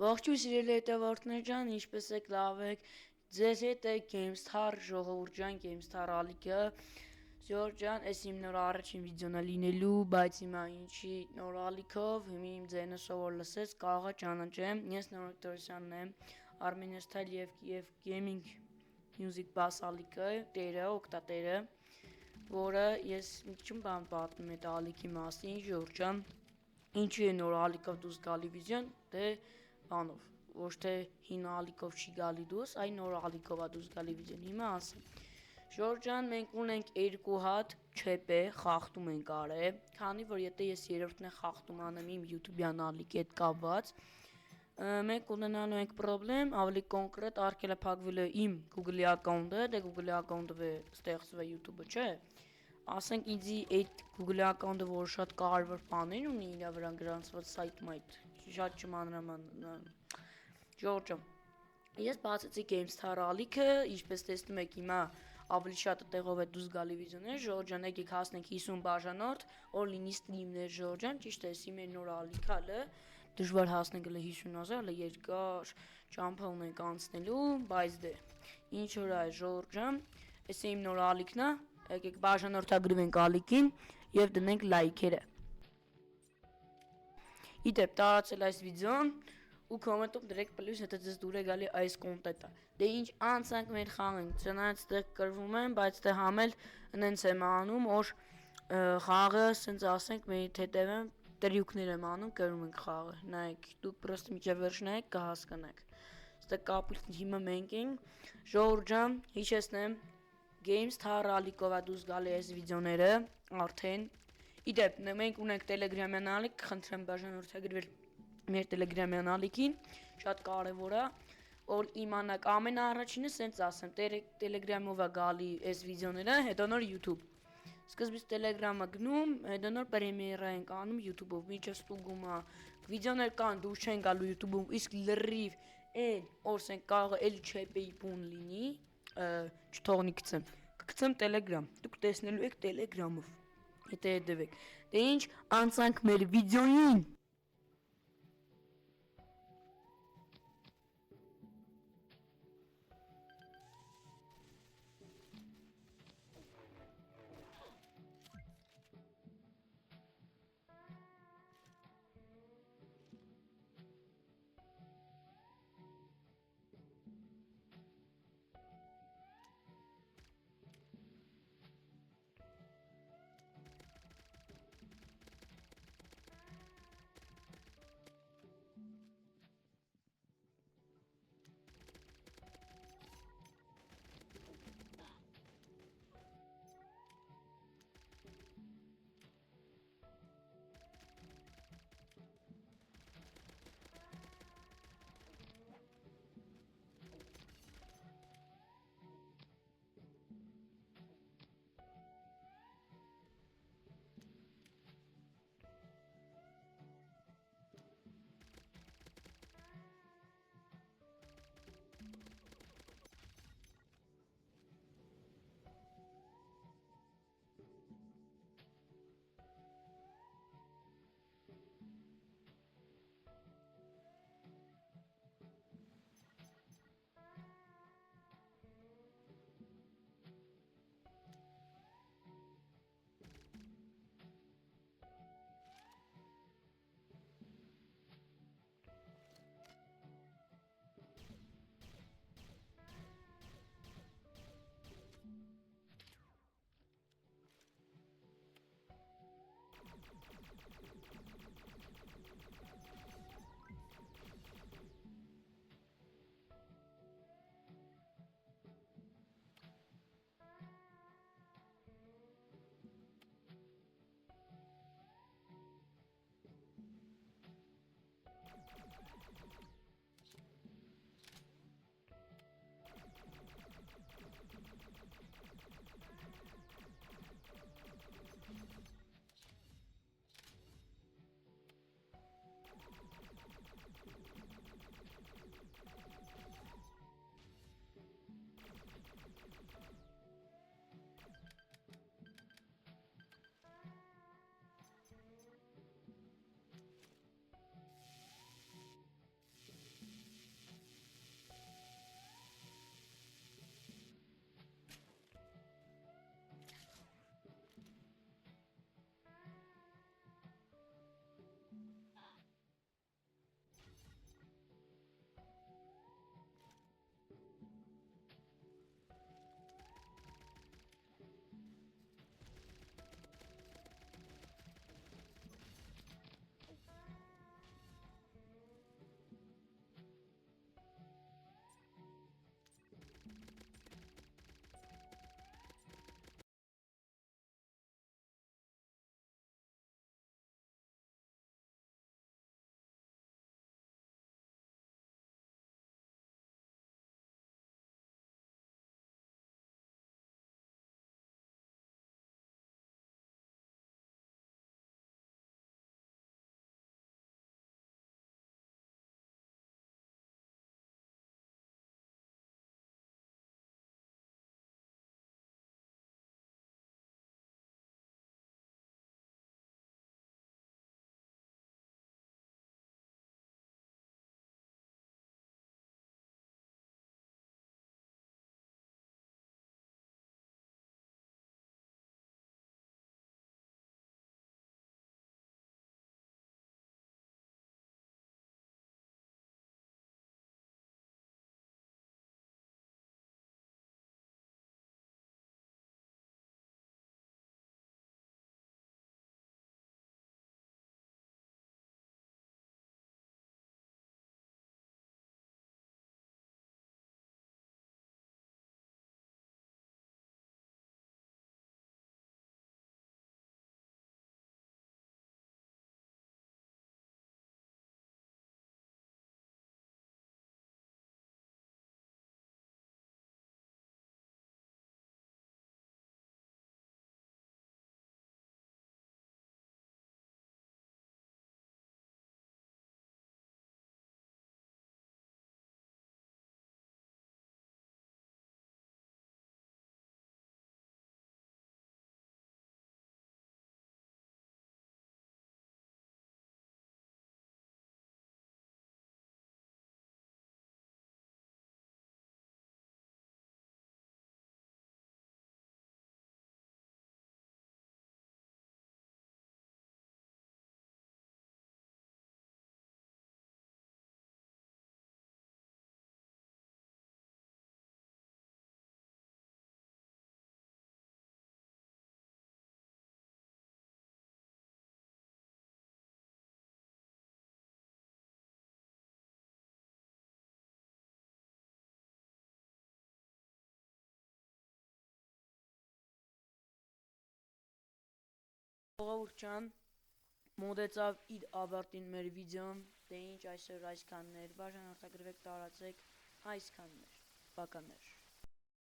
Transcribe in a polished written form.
Ողջույն սիրելի հետևորդներ ջան, ինչպես եք, լավ եք, ձեզ հետ է GameStar ժողովուրդ ջան, GameStar ալիքը, ժողովուրդ ջան, այս իմ նոր առաջին վիդեոն է լինելու, բայց հիմա ինչի նոր ալիքով, հիմա իմ ձայնը սովոր լսեց, կարող է ճանաչեմ, ես Նորեկ Տորոսյանն եմ, Armenian Style և Gaming Music Bass ալիքը, տերը, օգտատերը, որը ես մի քիչ բան պատմեմ այդ ալիքի մասին, ժողովուրդ ջան, ինչի է նոր ալիքով դուրս գալի վիդեոն, դե բանով, ոչ թե հին ալիքով չի գալի դուրս, այ նոր ալիքով է դուրս գալի վիդեոն, հիմա ասեմ։ Ժողովուրդ ջան, մենք ունենք 2 հատ չեպ է, խախտում ենք արել, քանի որ եթե ես երրորդն է խախտում անեմ իմ YouTube-յան ալիքի հետ կապված, մենք ունենալու ենք պրոբլեմ, ավելի կոնկրետ արգելափակվել է իմ Google-ի ակաունտը, դե Google-ի ակաունտը ստեղծվել YouTube-ը, չէ։ Ասենք ինձի այդ Google-ի ակաունտը, որ շատ կարևոր բաներ ունի իր վրա գրանցված սայթում այդ, շատ չմանրաման Ժողովուրդ ջան, ես բացեցի GameStar ալիքը, ինչպես տեսնում եք հիմա ավելի շատ տեղով է դուրս գալի վիդեոներ, ժողովուրդ ջան, եկեք հասնենք 50 բաժանորդ, որ լինի ստրիմներ, ժողովուրդ ջան, ճիշտ է, էսի մեր նոր ալիքը հələ դժվար հասնենք հələ 50,000, հələ երկար ճամփա ունենք անցնելու, բայց դե ինչ որ է ժողովուրդ ջան, էսի իմ նոր ալիքն է, եկեք բաժանորդագրվենք ալիքին եւ դնենք լայքերը։ Իդեպ տարածել այս վիդեոն ու կոմենտում դրեք պլյուս, եթե ձեզ դուր է գալի այս կոնտենտը։ Դե ինչ անցանք մեր խաղին, չնայած դեռ կրվում եմ, բայց դե համել նենց եմ անում, որ խաղը, ասենց ասենք, մեր հետևեմ տրյուկներ եմ անում, կրում ենք խաղը։ Նայեք, դուք պրոստը միջև վերջ նայեք, կհասկանաք։ Ստե կապույտ հիմա մենք ենք, ժողովուրդ ջան, հիշեցնեմ, GameStar ալիքով է դուրս գալի այս վիդեոները, արդեն։ Իդեպ, մենք ունենք Telegram-յան ալիք, խնդրեմ բաժանորդագրվել մեր Telegram-յան ալիքին, շատ կարևոր է, որ իմանաք ամենաառաջինը սենց ասեմ, Telegram-ով է գալի այս վիդեոները, հետո նոր YouTube։ Սկզբից Telegram-ը գնում, հետո նոր պրեմիերա ենք անում YouTube-ով, մինչև ստուգումը, վիդեոներ կան, դուրս չեն գալու YouTube-ում, իսկ լրիվ այն, որ սենք կարող է էլի չեպեի բուն լինի, չթողնի գցեմ, կգցեմ Telegram, դուք տեսնելու եք Telegram-ով, եթե հետևեք, դե ինչ, անցանք մեր վիդեոին։ Ժողովուրդ ջան, մոտեցավ իր ավարտին մեր վիդեոն, դե ինչ այսօր այսքանն էր, բաժանորդագրվեք, տարածեք, այսքանն էր, բականներ։